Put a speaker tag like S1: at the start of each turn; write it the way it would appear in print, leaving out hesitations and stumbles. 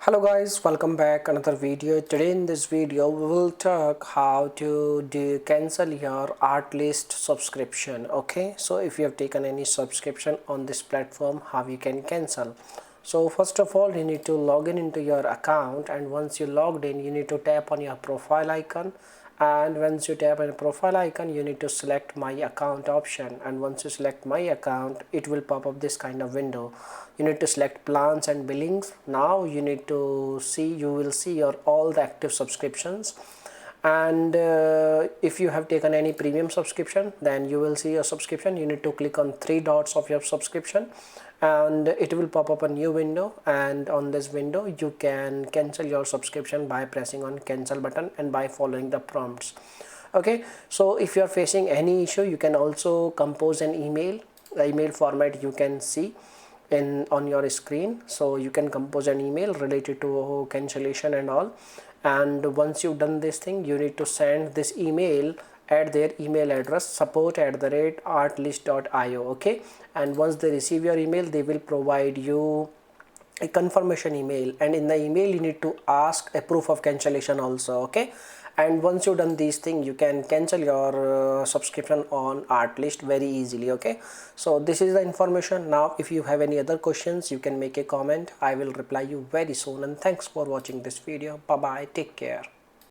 S1: Hello guys, welcome back another video. Today in this video we will talk how to cancel your Artlist subscription. Okay, so if you have taken any subscription on this platform, how you can cancel. So first of all, you need to log in into your account, and once you logged in, you need to tap on your profile icon, and once you tap on the profile icon, you need to select my account option, and once you select my account, it will pop up this kind of window. You need to select plans and billings. Now you need to see, you will see your all the active subscriptions, and if you have taken any premium subscription, then you will see your subscription. You need to click on three dots of your subscription and it will pop up a new window, and on this window you can cancel your subscription by pressing on cancel button and by following the prompts. Okay, so if you are facing any issue, you can also compose an email. The email format you can see on your screen, so you can compose an email related to cancellation and all. And once you've done this thing, you need to send this email at their email address support@artlist.io. okay, and once they receive your email, they will provide you a confirmation email, and in the email you need to ask a proof of cancellation also. Okay, and once you've done these things, you can cancel your subscription on Artlist very easily. Okay, so this is the information. Now if you have any other questions, you can make a comment. I will reply you very soon, and thanks for watching this video. Bye bye, take care.